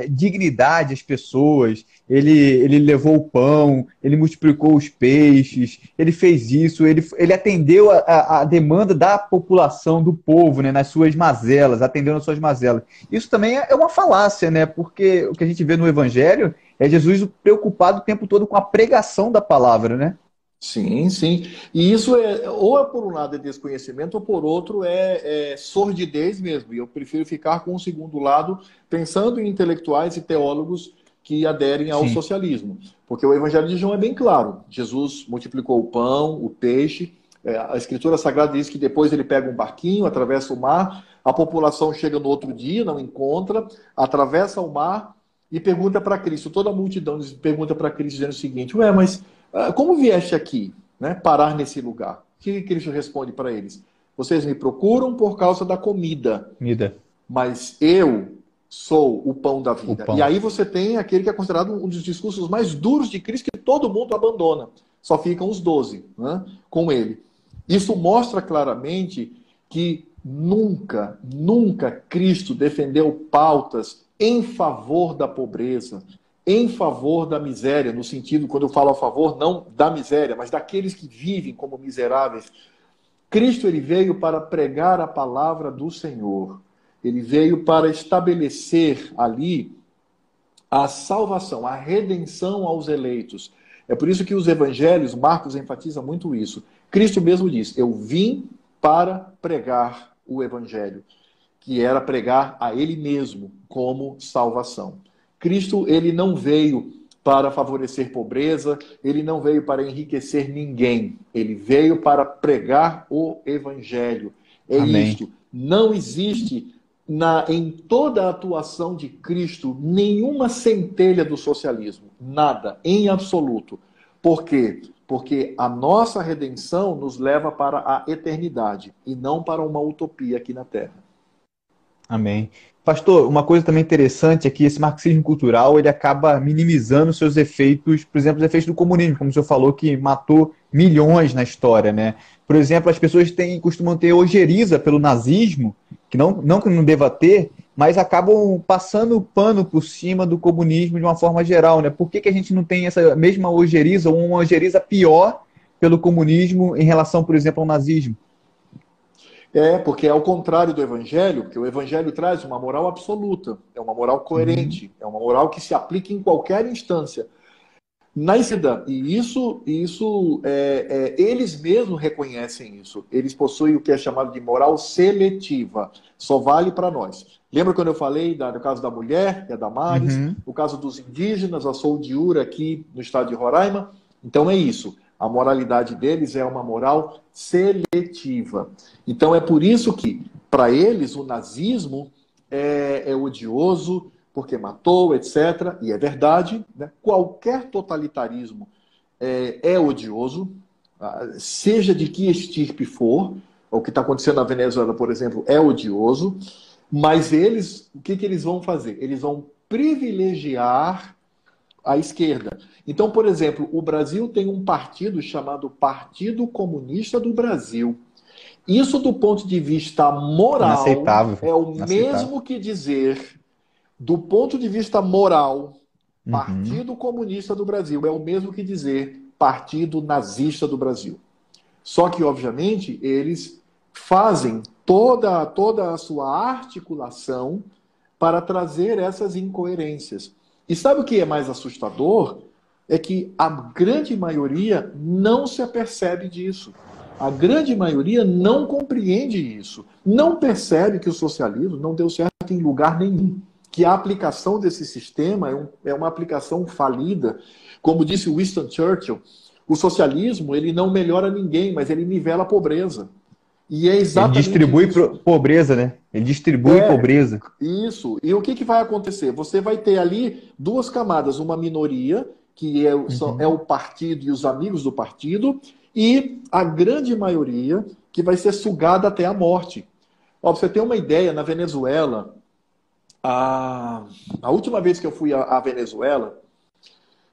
dignidade às pessoas. Ele levou o pão, ele multiplicou os peixes, ele fez isso, ele atendeu a demanda da população, do povo, né, nas suas mazelas, atendeu nas suas mazelas. Isso também é uma falácia, né? Porque o que a gente vê no Evangelho é Jesus preocupado o tempo todo com a pregação da palavra, né? Sim, sim. E isso ou por um lado é desconhecimento, ou por outro é sordidez mesmo. E eu prefiro ficar com o segundo lado, pensando em intelectuais e teólogos que aderem ao socialismo. Porque o Evangelho de João é bem claro. Jesus multiplicou o pão, o peixe. A Escritura Sagrada diz que depois ele pega um barquinho, atravessa o mar, a população chega no outro dia, não encontra, atravessa o mar e pergunta para Cristo. Toda a multidão pergunta para Cristo dizendo o seguinte: mas como vieste aqui, né, parar nesse lugar? O que Cristo responde para eles? Vocês me procuram por causa da comida. Mas eu sou o pão da vida. E aí você tem aquele que é considerado um dos discursos mais duros de Cristo, que todo mundo abandona. Só ficam os 12, né, com ele. Isso mostra claramente que nunca Cristo defendeu pautas em favor da pobreza, em favor da miséria, no sentido, quando eu falo a favor, não da miséria, mas daqueles que vivem como miseráveis. Cristo, ele veio para pregar a palavra do Senhor. Ele veio para estabelecer ali a salvação, a redenção aos eleitos. É por isso que os evangelhos, Marcos enfatiza muito isso. Cristo mesmo diz: eu vim para pregar o evangelho, que era pregar a ele mesmo como salvação. Cristo, ele não veio para favorecer pobreza, ele não veio para enriquecer ninguém. Ele veio para pregar o evangelho. Amém. Isto. Não existe em toda a atuação de Cristo nenhuma centelha do socialismo. Nada, em absoluto. Por quê? Porque a nossa redenção nos leva para a eternidade e não para uma utopia aqui na Terra. Amém. Pastor, uma coisa também interessante é que esse marxismo cultural ele acaba minimizando seus efeitos, por exemplo, os efeitos do comunismo, como o senhor falou, que matou milhões na história, né? Por exemplo, as pessoas costumam ter ojeriza pelo nazismo, que não deva ter, mas acabam passando o pano por cima do comunismo de uma forma geral, né? Por que que a gente não tem essa mesma ojeriza ou uma ojeriza pior pelo comunismo em relação, por exemplo, ao nazismo? Porque é ao contrário do Evangelho, porque o Evangelho traz uma moral absoluta, é uma moral coerente, é uma moral que se aplica em qualquer instância. Na esquerda, eles mesmos reconhecem isso. Eles possuem o que é chamado de moral seletiva. Só vale para nós. Lembra quando eu falei do caso da mulher, que é Damares, o caso dos indígenas, a Soldiura aqui no estado de Roraima? Então é isso. A moralidade deles é uma moral seletiva. Então é por isso que, para eles, o nazismo é odioso, porque matou, etc. E é verdade, né? Qualquer totalitarismo é odioso, seja de que estirpe for. O que está acontecendo na Venezuela, por exemplo, é odioso. Mas eles, o que eles vão fazer? Eles vão privilegiar a esquerda. Então, por exemplo, o Brasil tem um partido chamado Partido Comunista do Brasil. Isso, do ponto de vista moral, é o mesmo que dizer, do ponto de vista moral, Partido Comunista do Brasil é o mesmo que dizer Partido Nazista do Brasil. Só que, obviamente, eles fazem toda a sua articulação para trazer essas incoerências. E sabe o que é mais assustador? É que a grande maioria não se apercebe disso. A grande maioria não compreende isso. Não percebe que o socialismo não deu certo em lugar nenhum. Que a aplicação desse sistema é uma aplicação falida. Como disse Winston Churchill, o socialismo ele não melhora ninguém, mas ele nivela a pobreza. E é exatamente ele distribui isso. Pobreza, né? Ele distribui pobreza. Isso. E o que vai acontecer? Você vai ter ali duas camadas. Uma minoria, que é o partido e os amigos do partido, e a grande maioria, que vai ser sugada até a morte. Ó, pra você ter uma ideia, na Venezuela, a última vez que eu fui à Venezuela,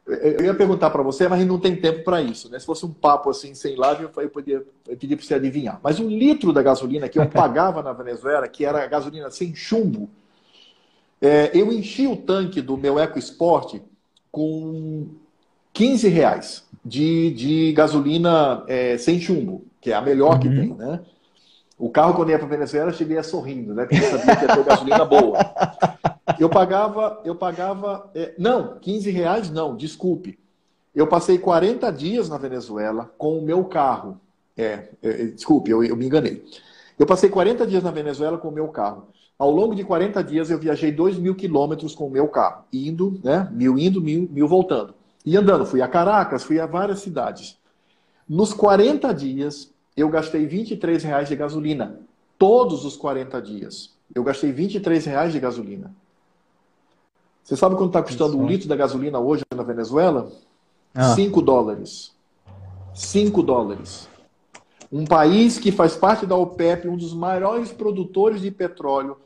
eu ia perguntar para você, mas não tem tempo para isso, né? Se fosse um papo assim, sem live, eu pedia para você adivinhar. Mas um litro da gasolina que eu pagava na Venezuela, que era gasolina sem chumbo, eu enchi o tanque do meu EcoSport com R$ 15 de gasolina sem chumbo, que é a melhor que tem, né? O carro, quando ia para a Venezuela, eu cheguei sorrindo, né? Porque eu sabia que ia ter gasolina boa. Eu pagava, não, R$ 15 não, desculpe. Eu passei 40 dias na Venezuela com o meu carro. Desculpe, eu me enganei. Eu passei 40 dias na Venezuela com o meu carro. Ao longo de 40 dias eu viajei 2.000 quilômetros com o meu carro. Indo, né? Mil voltando. E andando, fui a Caracas, fui a várias cidades. Nos 40 dias, eu gastei R$ 23 de gasolina. Todos os 40 dias. Eu gastei R$ 23 de gasolina. Você sabe quanto está custando um litro da gasolina hoje na Venezuela? $5. $5. Um país que faz parte da OPEP, um dos maiores produtores de petróleo,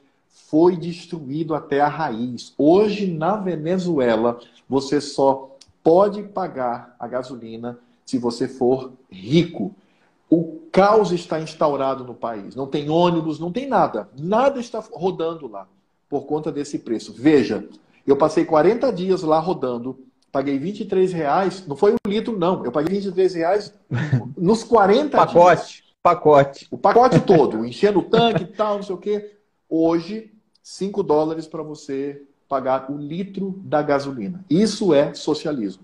foi destruído até a raiz. Hoje, na Venezuela, você só pode pagar a gasolina se você for rico. O caos está instaurado no país. Não tem ônibus, não tem nada. Nada está rodando lá por conta desse preço. Veja, eu passei 40 dias lá rodando, paguei R$ 23, não foi um litro não, eu paguei R$ 23 nos 40 dias. Pacote. O pacote todo, enchendo o tanque e tal, não sei o quê. Hoje, $5 para você pagar o litro da gasolina. Isso é socialismo.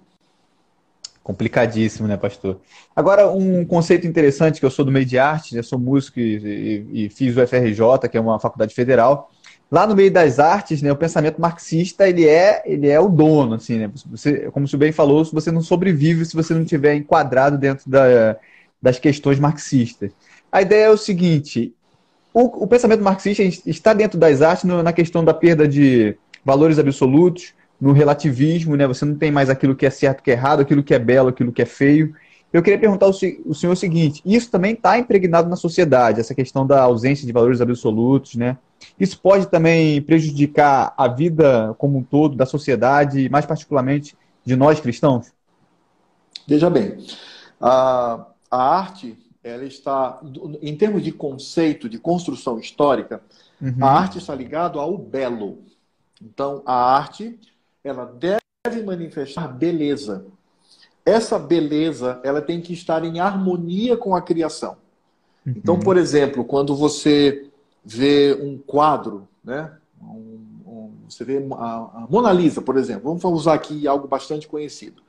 Complicadíssimo, né, pastor? Agora, um conceito interessante, que eu sou do meio de arte, né, sou músico e fiz o FRJ, que é uma faculdade federal. Lá no meio das artes, né, o pensamento marxista, ele é o dono, assim, né? Você, como o senhor bem falou, você não sobrevive se você não estiver enquadrado dentro das questões marxistas. A ideia é o seguinte, o pensamento marxista está dentro das artes na questão da perda de valores absolutos, no relativismo, né? Você não tem mais aquilo que é certo, que é errado, aquilo que é belo, aquilo que é feio. Eu queria perguntar ao senhor o seguinte, isso também está impregnado na sociedade, essa questão da ausência de valores absolutos, né? Isso pode também prejudicar a vida como um todo, da sociedade, mais particularmente de nós cristãos? Veja bem, a arte, ela está, em termos de conceito, de construção histórica, a Uhum, arte está ligada ao belo. Então, a arte, ela deve manifestar beleza. Essa beleza, ela tem que estar em harmonia com a criação. Então, uhum. por exemplo, quando você vê um quadro, né? Você vê a Mona Lisa, por exemplo. Vamos usar aqui algo bastante conhecido.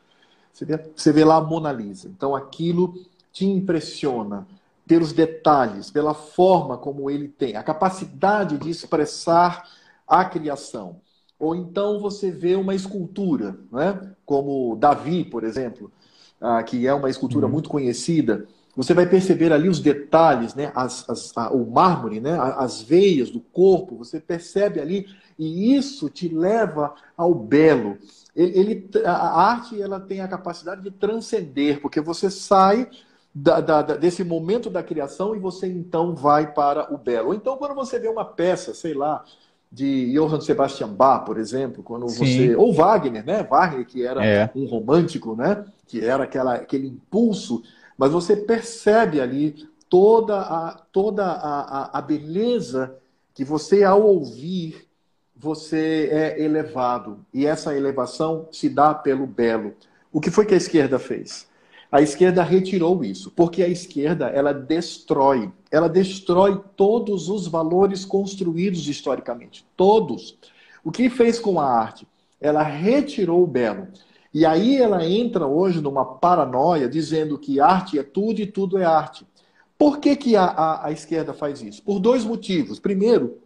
Você vê lá a Mona Lisa. Então, aquilo te impressiona pelos detalhes, pela forma como ele tem, a capacidade de expressar a criação. Ou então você vê uma escultura, né? Como Davi, por exemplo, que é uma escultura Uhum. muito conhecida. Você vai perceber ali os detalhes, né? O mármore, né? As veias do corpo, você percebe ali, e isso te leva ao belo. A arte, ela tem a capacidade de transcender, porque você sai desse momento da criação e você então vai para o belo. Ou então, quando você vê uma peça, sei lá, de Johann Sebastian Bach, por exemplo, quando você. Sim, Ou Wagner, né? Wagner, que era é. um romântico, né? Que era aquele impulso, mas você percebe ali toda a beleza que você, ao ouvir, você é elevado. E essa elevação se dá pelo belo. O que foi que a esquerda fez? A esquerda retirou isso, porque a esquerda, ela destrói todos os valores construídos historicamente, todos. O que fez com a arte? Ela retirou o belo. E aí ela entra hoje numa paranoia, dizendo que arte é tudo e tudo é arte. Por que, que a esquerda faz isso? Por dois motivos. Primeiro,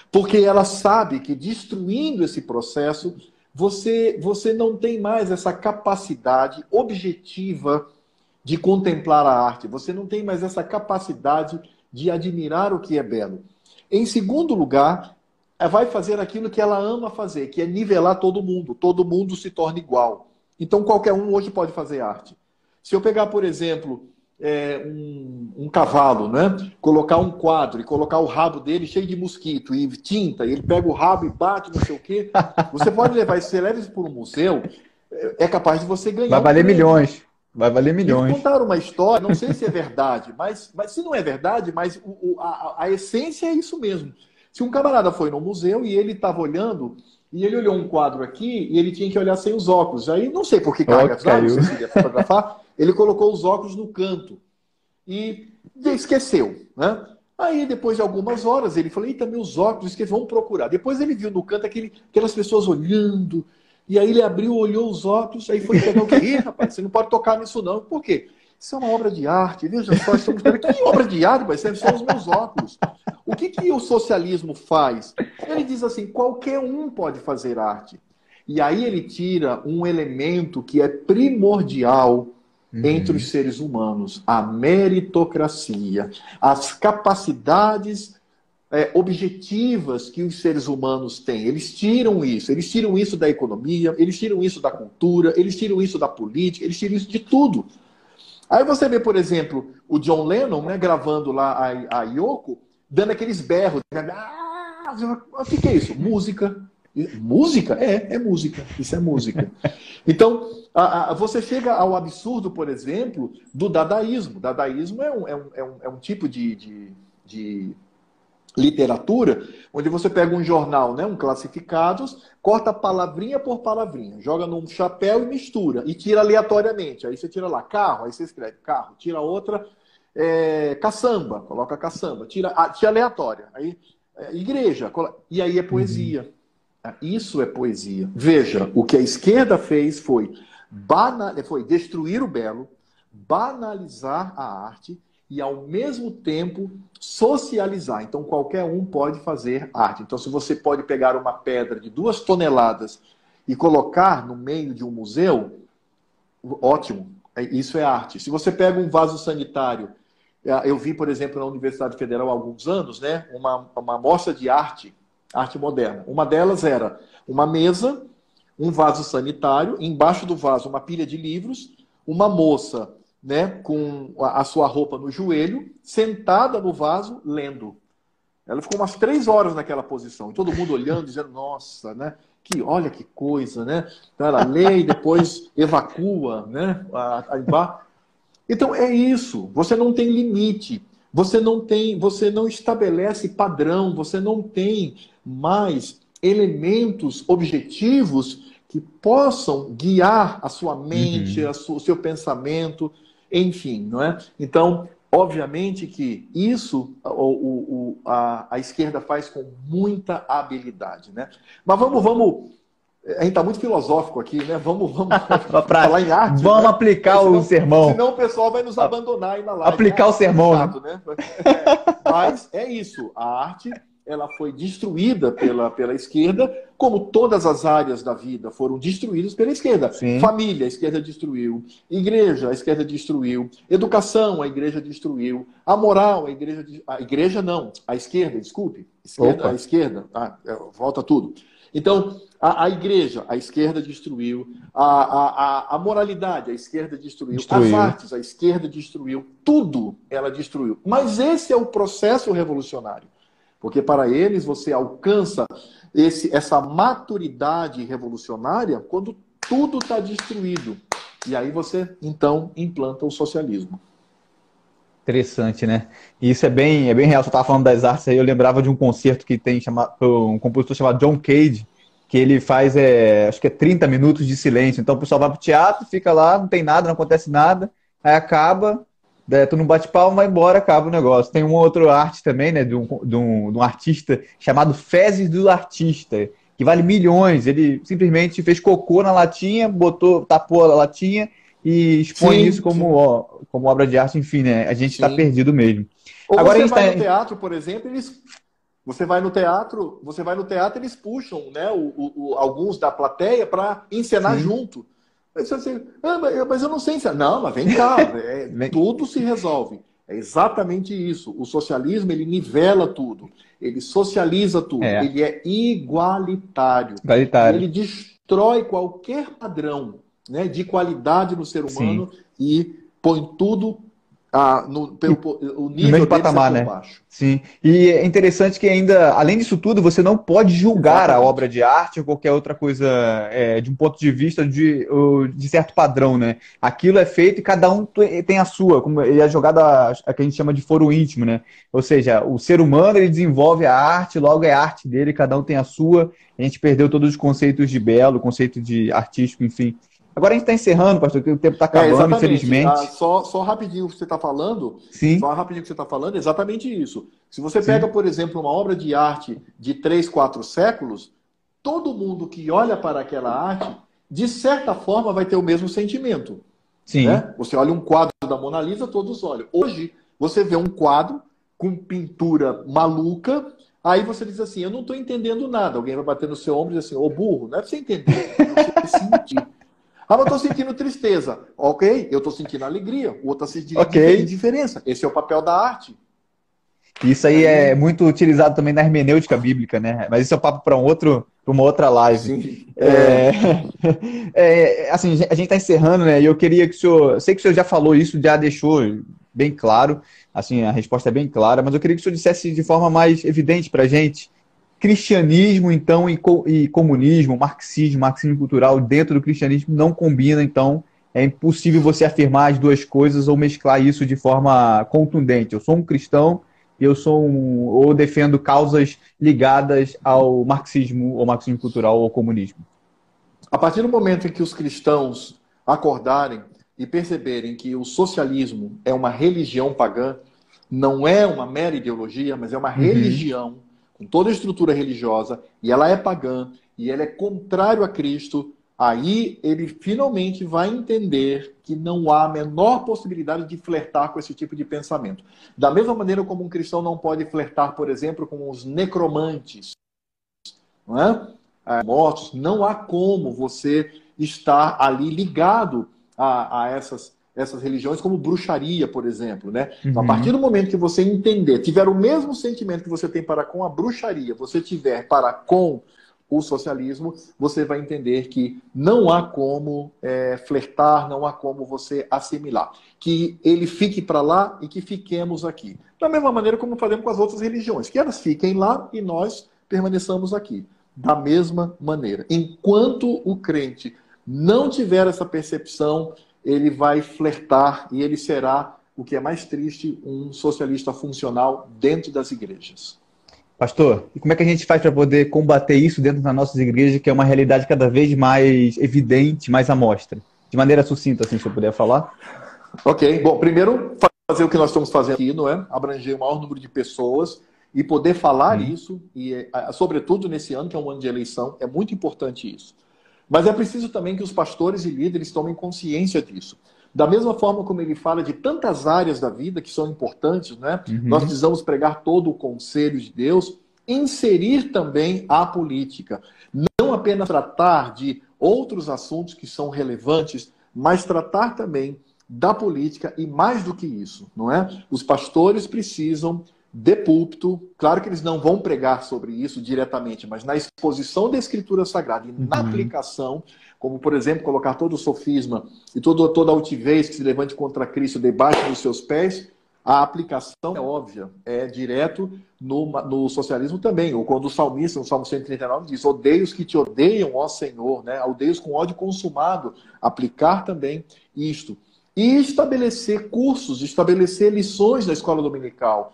porque ela sabe que destruindo esse processo, você não tem mais essa capacidade objetiva de contemplar a arte. Você não tem mais essa capacidade de admirar o que é belo. Em segundo lugar, vai fazer aquilo que ela ama fazer, que é nivelar todo mundo. Todo mundo se torna igual. Então qualquer um hoje pode fazer arte. Se eu pegar, por exemplo, um cavalo, né? Colocar um quadro e colocar o rabo dele cheio de mosquito e tinta, e ele pega o rabo e bate, não sei o quê. Você pode levar, se você leva isso para um museu, é capaz de você ganhar Vai um valer prêmio. milhões. Vai valer Me milhões. contaram uma história, não sei se é verdade, mas se não é verdade, mas a essência é isso mesmo. Se um camarada foi no museu e ele estava olhando, e ele olhou um quadro aqui e ele tinha que olhar sem os óculos. Aí não sei por que Ó, cargas d'água, não caiu. sei se ele ia fotografar, ele colocou os óculos no canto e esqueceu, né? Aí, depois de algumas horas, ele falou, eita, meus óculos, esqueci, vamos procurar. Depois ele viu no canto aquelas pessoas olhando, e aí ele abriu, olhou os óculos, aí foi pegar o quê? Ih, rapaz, você não pode tocar nisso não. Por quê? Isso é uma obra de arte, veja só, estamos falando, que obra de arte, mas são os meus óculos. O que o socialismo faz? Ele diz assim, qualquer um pode fazer arte. E aí ele tira um elemento que é primordial entre Uhum. os seres humanos, a meritocracia, as capacidades objetivas que os seres humanos têm. Eles tiram isso da economia, eles tiram isso da cultura, eles tiram isso da política, eles tiram isso de tudo. Aí você vê, por exemplo, o John Lennon, né, gravando lá a Yoko, dando aqueles berros. O que é isso? Música. Música? É música. Isso é música. Então, você chega ao absurdo, por exemplo, do dadaísmo. Dadaísmo é um tipo de literatura onde você pega um jornal, né, um classificados, corta palavrinha por palavrinha, joga num chapéu e mistura, e tira aleatoriamente. Aí você tira lá carro, aí você escreve carro, tira outra caçamba, coloca caçamba, tira aleatória. Aí igreja, e aí é Uhum. poesia. Isso é poesia. Veja, o que a esquerda fez foi destruir o belo, banalizar a arte e, ao mesmo tempo, socializar. Então, qualquer um pode fazer arte. Então, se você pode pegar uma pedra de 2 toneladas e colocar no meio de um museu, ótimo. Isso é arte. Se você pega um vaso sanitário, eu vi, por exemplo, na Universidade Federal há alguns anos, né, uma mostra de arte moderna. Uma delas era uma mesa, um vaso sanitário, embaixo do vaso uma pilha de livros, uma moça, né, com a sua roupa no joelho, sentada no vaso, lendo. Ela ficou umas 3 horas naquela posição, e todo mundo olhando, dizendo, nossa, né? Olha que coisa, né? Então ela lê e depois evacua, né? Então é isso, você não tem limite, você não estabelece padrão, você não tem mais elementos objetivos que possam guiar a sua mente, Uhum. o seu pensamento, enfim, não é? Então, obviamente que isso a esquerda faz com muita habilidade, né? Mas vamos, a gente está muito filosófico aqui, né? Vamos falar em arte, Vamos né? aplicar o sermão. Senão o pessoal vai nos abandonar aí na live, né? Aplicar o sermão, Chato, né? Mas é isso, a arte ela foi destruída pela esquerda, como todas as áreas da vida foram destruídas pela esquerda. Sim. Família, a esquerda destruiu. Igreja, a esquerda destruiu. Educação, a igreja destruiu. A moral, a igreja não, a esquerda, desculpe. A esquerda, volta tudo. Então, a igreja, a esquerda destruiu. A moralidade, a esquerda destruiu. As artes, a esquerda destruiu. Tudo ela destruiu. Mas esse é o processo revolucionário. Porque para eles você alcança essa maturidade revolucionária quando tudo está destruído. E aí você, então, implanta o socialismo. Interessante, né? E isso é bem real. Você estava falando das artes aí, eu lembrava de um concerto que tem um compositor chamado John Cage, que ele faz, acho que é 30 minutos de silêncio. Então o pessoal vai pro teatro, fica lá, não tem nada, não acontece nada, aí acaba, tu não bate palma, vai embora, acaba o negócio. Tem uma outra arte também, né, de um artista chamado Fezes do Artista, que vale milhões. Ele simplesmente fez cocô na latinha, tapou a latinha e expõe isso como obra de arte. Enfim, né? A gente está perdido mesmo. Ou agora você vai no teatro, por exemplo, você vai no teatro, eles puxam, né, alguns da plateia para encenar junto. Aí você assim, mas eu não sei encenar. Não, mas vem cá, tudo se resolve. É exatamente isso. O socialismo, ele nivela tudo. Ele socializa tudo. Ele é igualitário. Ele destrói qualquer padrão, né, de qualidade no ser humano e põe tudo o nível mesmo patamar, né? Baixo. Sim. E é interessante que ainda, além disso tudo, você não pode julgar a obra de arte ou qualquer outra coisa de um ponto de vista de certo padrão, né? Aquilo é feito e cada um tem a sua, como é jogada a que a gente chama de foro íntimo, né? Ou seja, o ser humano ele desenvolve a arte, logo é a arte dele, cada um tem a sua. A gente perdeu todos os conceitos de belo, conceito de artístico, enfim. Agora a gente está encerrando, pastor, que o tempo está acabando, infelizmente. Só rapidinho o que você está falando. Sim. Só rapidinho o que você está falando, exatamente isso. Se você pega, por exemplo, uma obra de arte de 3, 4 séculos, todo mundo que olha para aquela arte, de certa forma, vai ter o mesmo sentimento. Sim. Né? Você olha um quadro da Mona Lisa, todos olham. Hoje, você vê um quadro com pintura maluca, aí você diz assim, eu não estou entendendo nada. Alguém vai bater no seu ombro e diz assim, ô burro, não é para você entender, é para você sentir. Ah, mas eu estou sentindo tristeza. Ok, eu estou sentindo alegria. O outro está sentindo indiferença. Esse é o papel da arte. Isso aí é muito utilizado também na hermenêutica bíblica, né? Mas isso é um papo para uma outra live. Sim. Assim, a gente está encerrando, né? E eu queria que o senhor... Sei que o senhor já falou isso, já deixou bem claro. Assim, a resposta é bem clara. Mas eu queria que o senhor dissesse de forma mais evidente para a gente. Cristianismo, então, e comunismo, marxismo cultural dentro do cristianismo não combina, então é impossível você afirmar as duas coisas ou mesclar isso de forma contundente. Eu sou um cristão e ou defendo causas ligadas ao marxismo, ou marxismo cultural ou comunismo. A partir do momento em que os cristãos acordarem e perceberem que o socialismo é uma religião pagã, não é uma mera ideologia, mas é uma religião com toda a estrutura religiosa, e ela é pagã, e ela é contrário a Cristo, aí ele finalmente vai entender que não há a menor possibilidade de flertar com esse tipo de pensamento. Da mesma maneira como um cristão não pode flertar, por exemplo, com os necromantes, não é? Mortos, não há como você estar ali ligado a essas religiões, como bruxaria, por exemplo, né? Então, a partir do momento que você entender, tiver o mesmo sentimento que você tem para com a bruxaria, você tiver para com o socialismo, você vai entender que não há como flertar, não há como você assimilar. Que ele fique para lá e que fiquemos aqui. Da mesma maneira como fazemos com as outras religiões, que elas fiquem lá e nós permaneçamos aqui. Da mesma maneira. Enquanto o crente não tiver essa percepção, ele vai flertar e ele será, o que é mais triste, um socialista funcional dentro das igrejas. Pastor, e como é que a gente faz para poder combater isso dentro das nossas igrejas, que é uma realidade cada vez mais evidente, mais à mostra? De maneira sucinta, assim, se eu puder falar. Ok. Bom, primeiro, fazer o que nós estamos fazendo aqui, não é? Abranger o maior número de pessoas e poder falar isso, e sobretudo nesse ano, que é um ano de eleição, é muito importante isso. Mas é preciso também que os pastores e líderes tomem consciência disso. Da mesma forma como ele fala de tantas áreas da vida que são importantes, né? Nós precisamos pregar todo o conselho de Deus, inserir também a política. Não apenas tratar de outros assuntos que são relevantes, mas tratar também da política e mais do que isso, não é? Os pastores precisam de púlpito, claro que eles não vão pregar sobre isso diretamente, mas na exposição da Escritura Sagrada e na aplicação, como, por exemplo, colocar todo o sofisma e toda a altivez que se levante contra Cristo debaixo dos seus pés, a aplicação é óbvia, é direto no socialismo também. Ou quando o salmista, no Salmo 139, diz: odeio os que te odeiam, ó Senhor, né? Odeio com ódio consumado. Aplicar também isto. E estabelecer cursos, estabelecer lições na escola dominical.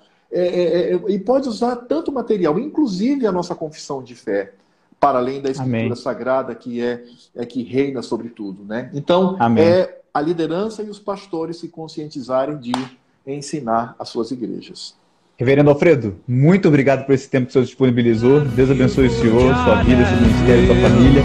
E pode usar tanto material, inclusive a nossa confissão de fé, para além da Escritura Sagrada, que que reina sobre tudo, né? Então, a liderança e os pastores se conscientizarem de ensinar as suas igrejas. Reverendo Alfredo, muito obrigado por esse tempo que o senhor disponibilizou. Deus abençoe o senhor, sua vida, seu ministério, sua família.